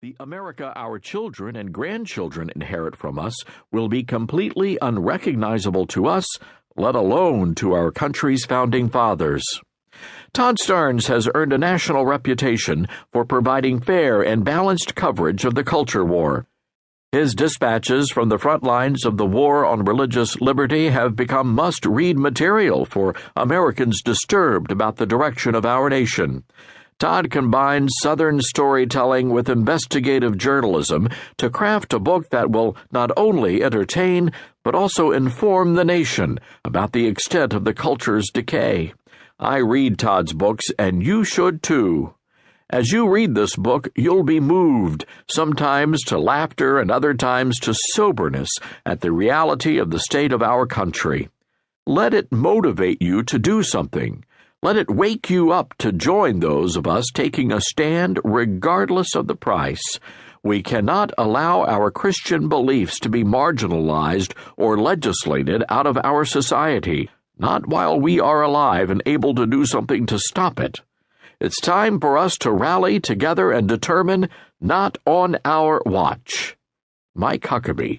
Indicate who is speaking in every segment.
Speaker 1: The America our children and grandchildren inherit from us will be completely unrecognizable to us, let alone to our country's founding fathers. Todd Starnes has earned a national reputation for providing fair and balanced coverage of the culture war. His dispatches from the front lines of the war on religious liberty have become must-read material for Americans disturbed about the direction of our nation. Todd combines Southern storytelling with investigative journalism to craft a book that will not only entertain, but also inform the nation about the extent of the culture's decay. I read Todd's books, and you should too. As you read this book, you'll be moved, sometimes to laughter and other times to soberness at the reality of the state of our country. Let it motivate you to do something. Let it wake you up to join those of us taking a stand regardless of the price. We cannot allow our Christian beliefs to be marginalized or legislated out of our society, not while we are alive and able to do something to stop it. It's time for us to rally together and determine, not on our watch. Mike Huckabee.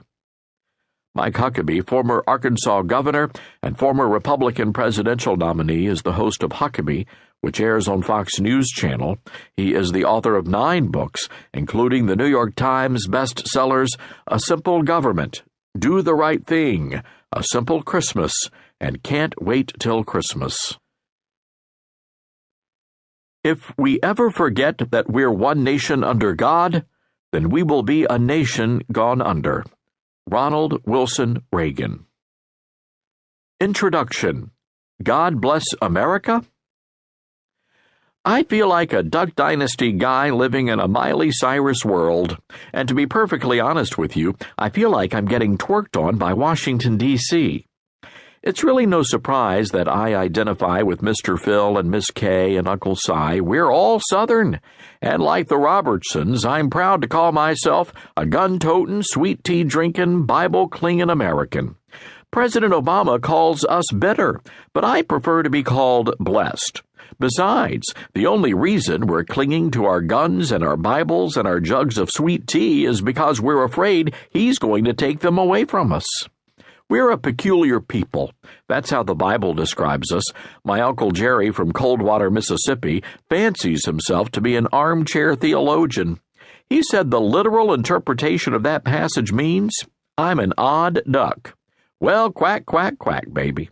Speaker 1: Mike Huckabee, former Arkansas governor and former Republican presidential nominee, is the host of Huckabee, which airs on Fox News Channel. He is the author of 9 books, including the New York Times bestsellers A Simple Government, Do the Right Thing, A Simple Christmas, and Can't Wait Till Christmas. If we ever forget that we're one nation under God, then we will be a nation gone under. Ronald Wilson Reagan. Introduction. God Bless America? I feel like a Duck Dynasty guy living in a Miley Cyrus world, and to be perfectly honest with you, I feel like I'm getting twerked on by Washington, D.C. It's really no surprise that I identify with Mr. Phil and Miss Kay and Uncle Si. We're all Southern, and like the Robertsons, I'm proud to call myself a gun-toting, sweet tea-drinking, Bible-clinging American. President Obama calls us bitter, but I prefer to be called blessed. Besides, the only reason we're clinging to our guns and our Bibles and our jugs of sweet tea is because we're afraid he's going to take them away from us. We're a peculiar people. That's how the Bible describes us. My Uncle Jerry from Coldwater, Mississippi, fancies himself to be an armchair theologian. He said the literal interpretation of that passage means, I'm an odd duck. Well, quack, quack, quack, baby.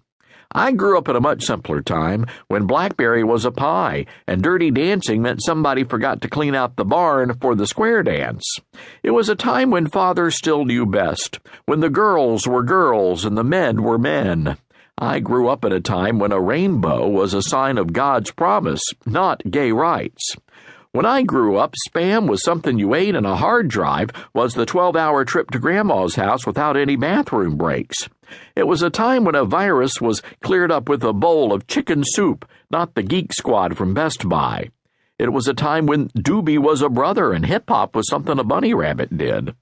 Speaker 1: I grew up in a much simpler time when BlackBerry was a pie and Dirty Dancing meant somebody forgot to clean out the barn for the square dance. It was a time when fathers still knew best, when the girls were girls and the men were men. I grew up in a time when a rainbow was a sign of God's promise, not gay rights. When I grew up, Spam was something you ate and a hard drive was the 12-hour trip to Grandma's house without any bathroom breaks. It was a time when a virus was cleared up with a bowl of chicken soup, not the Geek Squad from Best Buy. It was a time when Doobie was a brother and hip-hop was something a bunny rabbit did.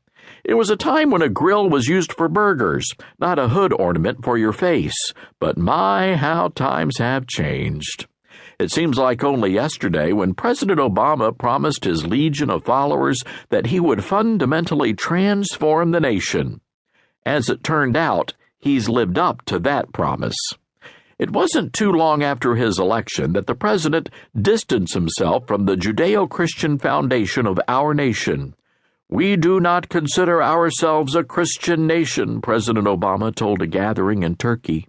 Speaker 1: It was a time when a grill was used for burgers, not a hood ornament for your face. But my, how times have changed. It seems like only yesterday when President Obama promised his legion of followers that he would fundamentally transform the nation. As it turned out, he's lived up to that promise. It wasn't too long after his election that the president distanced himself from the Judeo-Christian foundation of our nation. We do not consider ourselves a Christian nation, President Obama told a gathering in Turkey.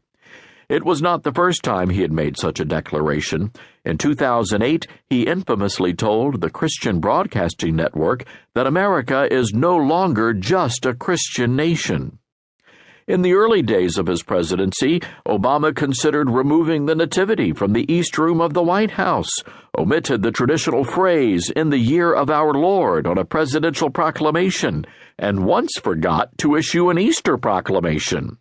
Speaker 1: It was not the first time he had made such a declaration. In 2008, he infamously told the Christian Broadcasting Network that America is no longer just a Christian nation. In the early days of his presidency, Obama considered removing the Nativity from the East Room of the White House, omitted the traditional phrase, "In the year of our Lord," on a presidential proclamation, and once forgot to issue an Easter proclamation.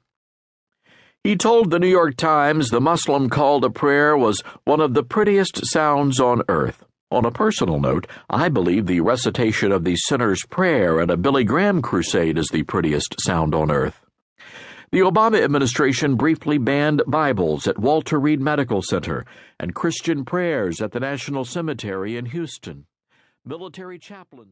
Speaker 1: He told the New York Times the Muslim call to prayer was one of the prettiest sounds on earth. On a personal note, I believe the recitation of the sinner's prayer at a Billy Graham crusade is the prettiest sound on earth. The Obama administration briefly banned Bibles at Walter Reed Medical Center and Christian prayers at the National Cemetery in Houston. Military chaplains